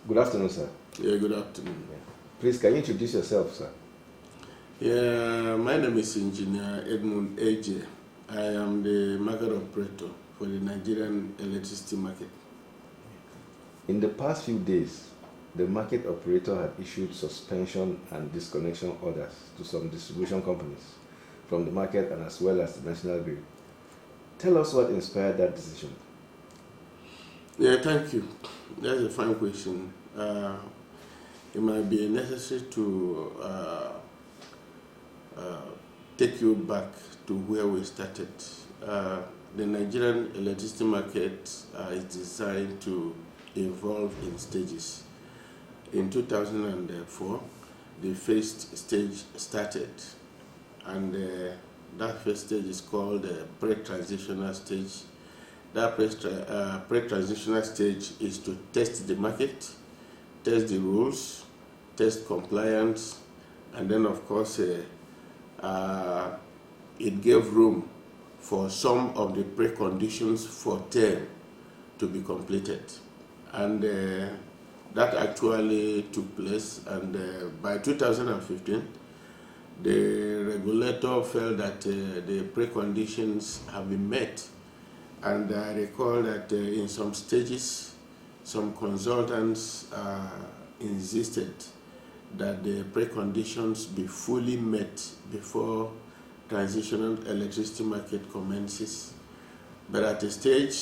Good afternoon, sir. Yeah, good afternoon. Please, can you introduce yourself, sir? Yeah, my name is Engineer Edmund Eje. I am the market operator for the Nigerian electricity market. In the past few days, the market operator had issued suspension and disconnection orders to some distribution companies from the market and as well as the national grid. Tell us what inspired that decision. Yeah, thank you. That's a fine question. It might be necessary to take you back to where we started. The Nigerian electricity market is designed to evolve in stages. In 2004, the first stage started, and that first stage is called the pre-transitional stage. That pre-transitional stage is to test the market, test the rules, test compliance, and then of course it gave room for some of the preconditions for term to be completed. And that actually took place, and by 2015, the regulator felt that the preconditions have been met. And I recall that in some stages, some consultants insisted that the preconditions be fully met before transitional electricity market commences. But at a stage,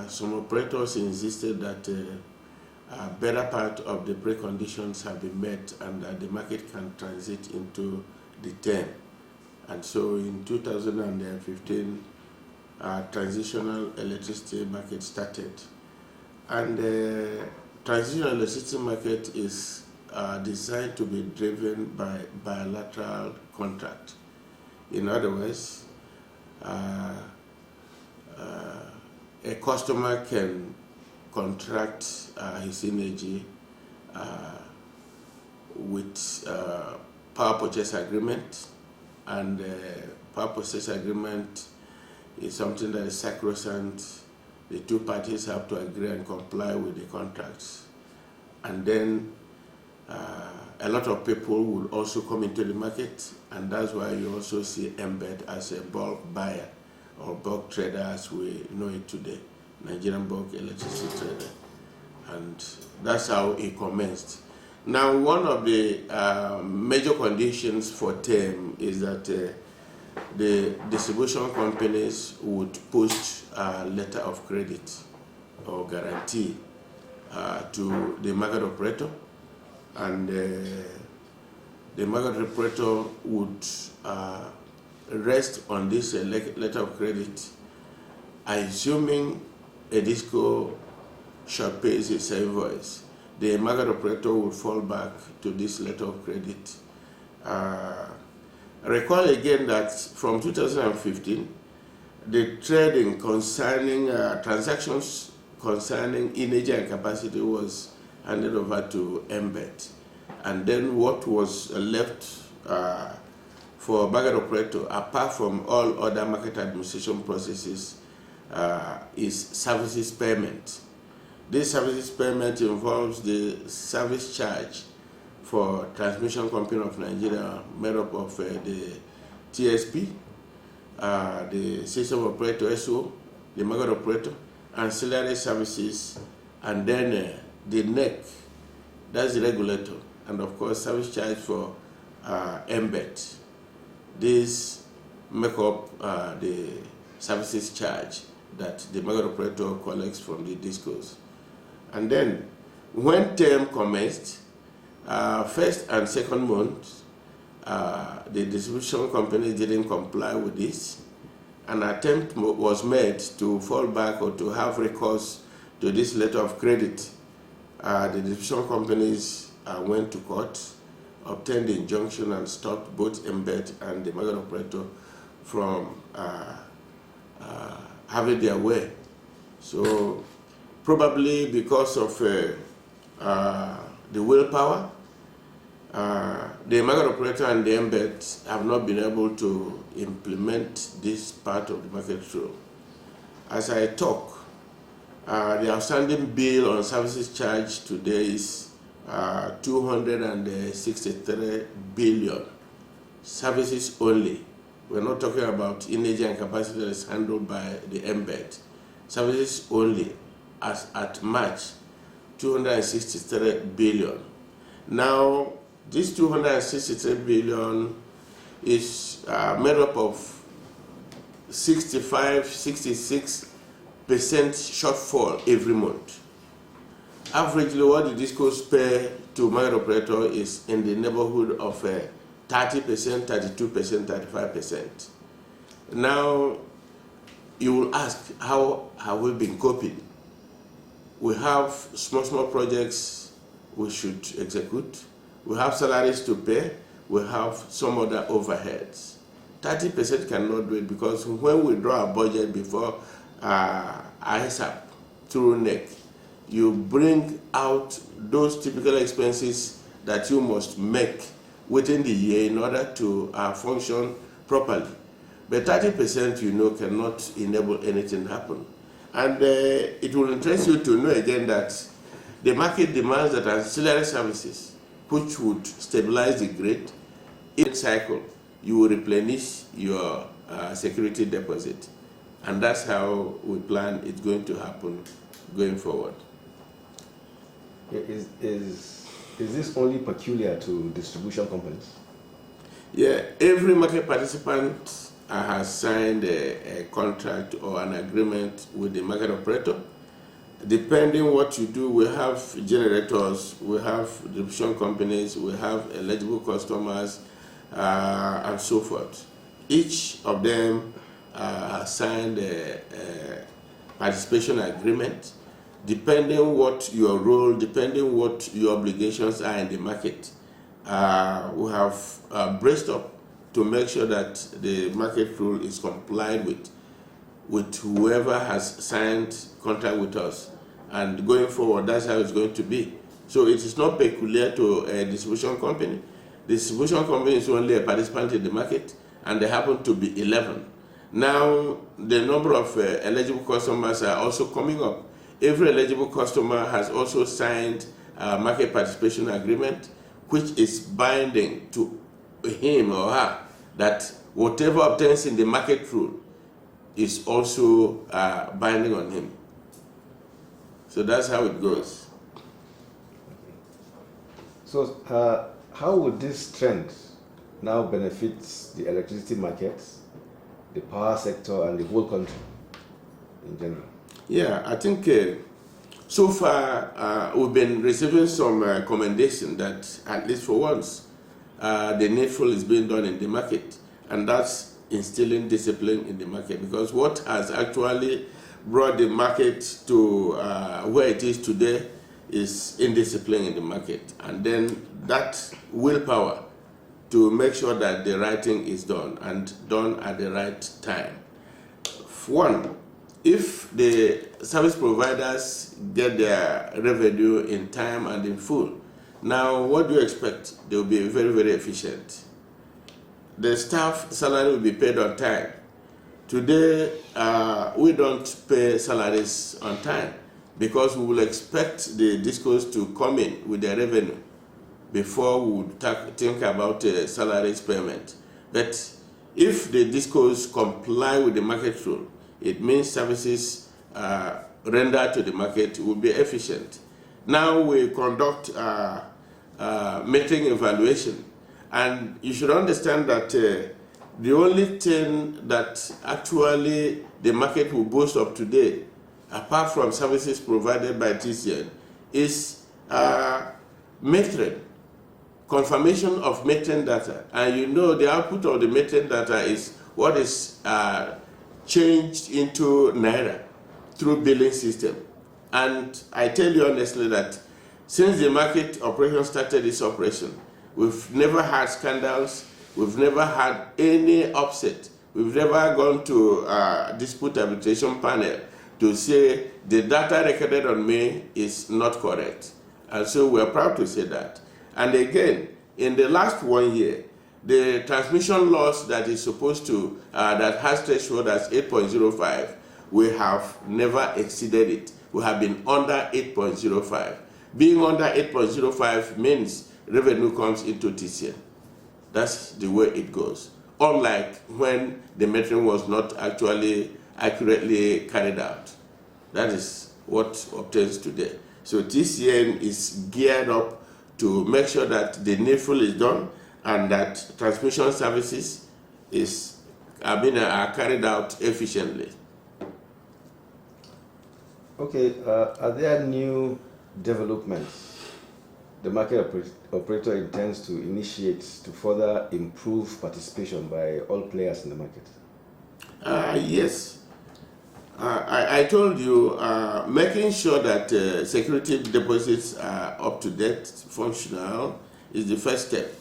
some operators insisted that a better part of the preconditions have been met and that the market can transit into the term. And so in 2015, transitional electricity market started. And the transitional electricity market is designed to be driven by bilateral contract. In other words, a customer can contract his energy with power purchase agreement, and power purchase agreement is something that is sacrosanct. The two parties have to agree and comply with the contracts. And then a lot of people will also come into the market, and that's why you also see Engr as a bulk buyer or bulk trader as we know it today, Nigerian bulk electricity trader. And that's how it commenced. Now, one of the major conditions for term is that the distribution companies would post a letter of credit or guarantee to the market operator, and the market operator would rest on this letter of credit, assuming a disco short pays its invoice. The market operator will fall back to this letter of credit. Recall again that from 2015, the trading concerning transactions concerning energy and capacity was handed over to Engr. And then what was left for market operator, apart from all other market administration processes, is services payment. This services payment involves the service charge for Transmission Company of Nigeria, made up of the TSP, the system operator SO, the market operator, ancillary services, and then the NEC, that's the regulator, and of course service charge for Engr. These make up the services charge that the market operator collects from the discos. And then when term commenced, first and second month, the distribution company didn't comply with this. An attempt was made to fall back or to have recourse to this letter of credit. The distribution companies went to court, obtained the injunction, and stopped both Engr and the market operator from having their way. So probably because of the willpower, the market operator and the Engr have not been able to implement this part of the market rule. As I talk, The outstanding bill on services charged today is 263 billion. Services only. We're not talking about energy and capacity that is handled by the embed. Services only, as at March, 263 billion. Now, this 263 billion is made up of 66% shortfall every month. Averagely, what the discos pay to market operator is in the neighborhood of 30%, 32%, 35%. Now, you will ask, how have we been coping? We have small projects we should execute. We have salaries to pay. We have some other overheads. 30% cannot do it because when we draw a budget before ISAP through NEC, you bring out those typical expenses that you must make within the year in order to function properly. But 30%, you know, cannot enable anything to happen. And it will interest you to know again that the market demands that ancillary services, which would stabilize the grid, in cycle, you will replenish your security deposit. And that's how we plan it's going to happen going forward. Is this only peculiar to distribution companies? Yeah, every market participant has signed a contract or an agreement with the market operator. Depending what you do, we have generators, we have distribution companies, we have eligible customers, and so forth. Each of them has signed a participation agreement. Depending what your role, depending what your obligations are in the market, we have braced up to make sure that the market rule is complied with whoever has signed contract with us. And going forward, that's how it's going to be. So it is not peculiar to a distribution company. The distribution company is only a participant in the market, and they happen to be 11. Now, the number of eligible customers are also coming up. Every eligible customer has also signed a market participation agreement, which is binding to him or her that whatever obtains in the market rule is also binding on him. So that's how it goes. So how would this trend now benefit the electricity markets, the power sector, and the whole country in general? Yeah, I think so far we've been receiving some commendation that at least for once the needful is being done in the market, and that's instilling discipline in the market, because what has actually brought the market to where it is today is indiscipline in the market, and then that willpower to make sure that the right thing is done and done at the right time. One, if the service providers get their revenue in time and in full, now what do you expect? They will be very, very efficient. The staff salary will be paid on time. Today, we don't pay salaries on time because we will expect the discos to come in with their revenue before we would think about salaries payment. But if the discos comply with the market rule, it means services rendered to the market will be efficient. Now we conduct metering evaluation, and you should understand that the only thing that actually the market will boast of today, apart from services provided by TCN, is metering, confirmation of metering data. And you know the output of the metering data is what is changed into Naira through billing system. And I tell you honestly that since the market operation started its operation, we've never had scandals, we've never had any upset, we've never gone to dispute arbitration panel to say the data recorded on me is not correct. And so we're proud to say that. And again, in the last 1 year, the transmission loss that is supposed to, that has threshold as 8.05, we have never exceeded it. We have been under 8.05. Being under 8.05 means revenue comes into TCN. That's the way it goes. Unlike when the metering was not actually accurately carried out. That is what obtains today. So TCN is geared up to make sure that the needful is done and that transmission services are carried out efficiently. Okay, are there new developments the market operator intends to initiate to further improve participation by all players in the market? Yes. I told you, making sure that security deposits are up to date, functional, is the first step.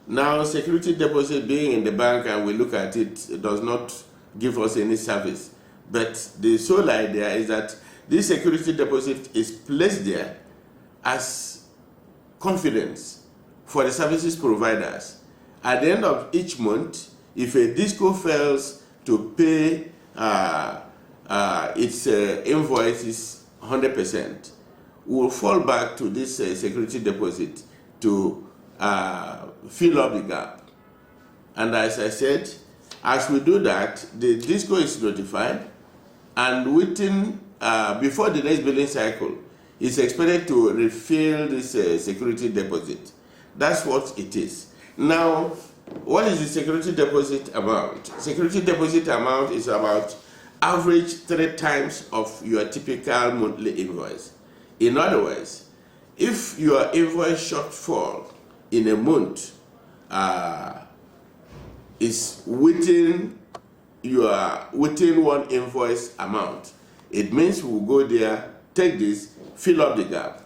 Now, security deposit being in the bank and we look at it does not give us any service. But the sole idea is that this security deposit is placed there as confidence for the services providers. At the end of each month, if a disco fails to pay its invoices 100%, will fall back to this security deposit to fill up the gap. And as I said, as we do that, the disco is notified, and within before the next billing cycle, is expected to refill this security deposit. That's what it is. Now, what is the security deposit amount? Security deposit amount is about average 3 times of your typical monthly invoice. In other words, if your invoice shortfall in a month is within one invoice amount, it means we'll go there, take this, fill up the gap.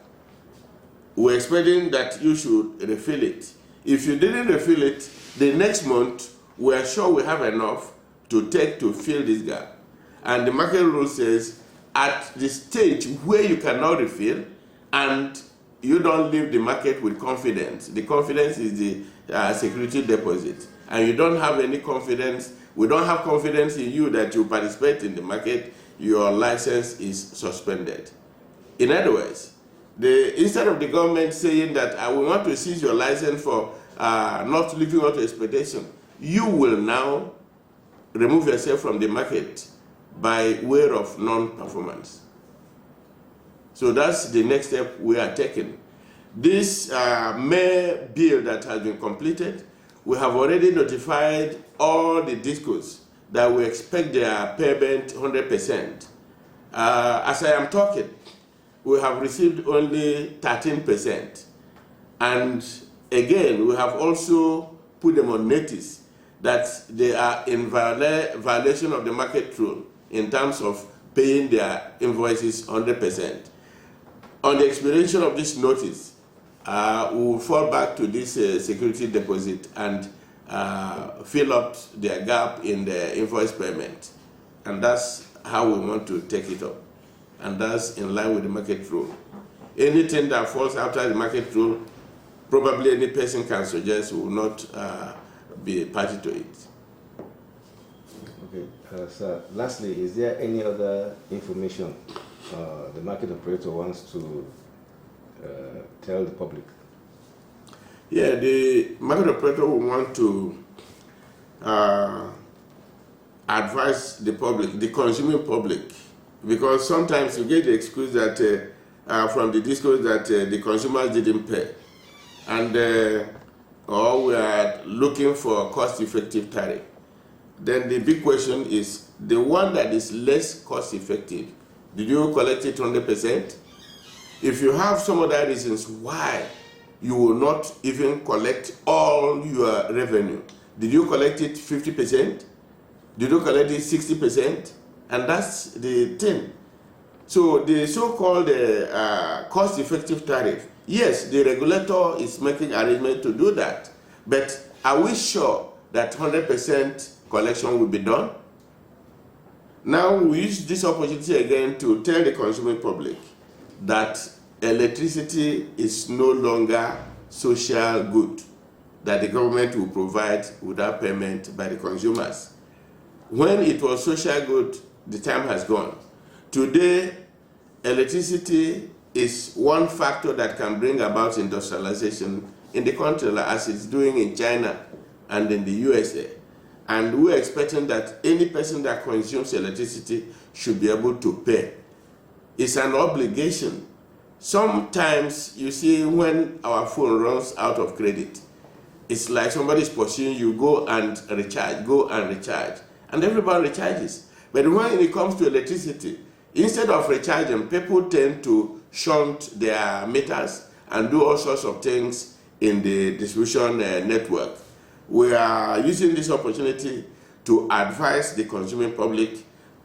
We're expecting that you should refill it. If you didn't refill it, the next month, we're sure we have enough to take to fill this gap. And the market rule says, at the stage where you cannot refill and you don't leave the market with confidence, the confidence is the security deposit, and you don't have any confidence, we don't have confidence in you that you participate in the market, your license is suspended. In other words, instead of the government saying that I will want to seize your license for not living up to expectation, you will now remove yourself from the market by way of non-performance. So that's the next step we are taking. This May bill that has been completed, we have already notified all the discos that we expect their payment 100%. As I am talking, we have received only 13%. And again, we have also put them on notice that they are in violation of the market rule in terms of paying their invoices 100%. On the expiration of this notice, we will fall back to this security deposit and fill up their gap in the invoice payment. And that's how we want to take it up. And that's in line with the market rule. Anything that falls outside the market rule, probably any person can suggest will not be party to it. Okay, sir, lastly, is there any other information the market operator wants to tell the public? Yeah, the market operator will want to advise the public, the consuming public, because sometimes you get the excuse that from the discos that the consumers didn't pay, and or we are looking for a cost-effective tariff. Then the big question is, the one that is less cost-effective, did you collect it 100%? If you have some other reasons why you will not even collect all your revenue, did you collect it 50%? Did you collect it 60%? And that's the thing. So the so-called cost-effective tariff, yes, the regulator is making arrangements to do that, but are we sure that 100% collection will be done? Now we use this opportunity again to tell the consuming public that electricity is no longer social good that the government will provide without payment by the consumers. When it was social good, the time has gone. Today, electricity is one factor that can bring about industrialization in the country, as it's doing in China and in the USA. And we're expecting that any person that consumes electricity should be able to pay. It's an obligation. Sometimes you see when our phone runs out of credit, it's like somebody's pursuing you, go and recharge, and everybody recharges. But when it comes to electricity, instead of recharging, people tend to shunt their meters and do all sorts of things in the distribution network. We are using this opportunity to advise the consuming public,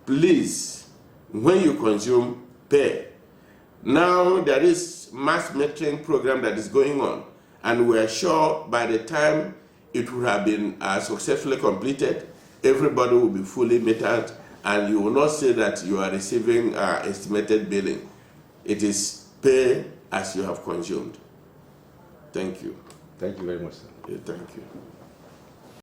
please, when you consume, pay. Now there is mass metering program that is going on, and we are sure by the time it will have been successfully completed, everybody will be fully metered, and you will not say that you are receiving estimated billing. It is pay as you have consumed. Thank you. Thank you very much, sir. Yeah, thank you.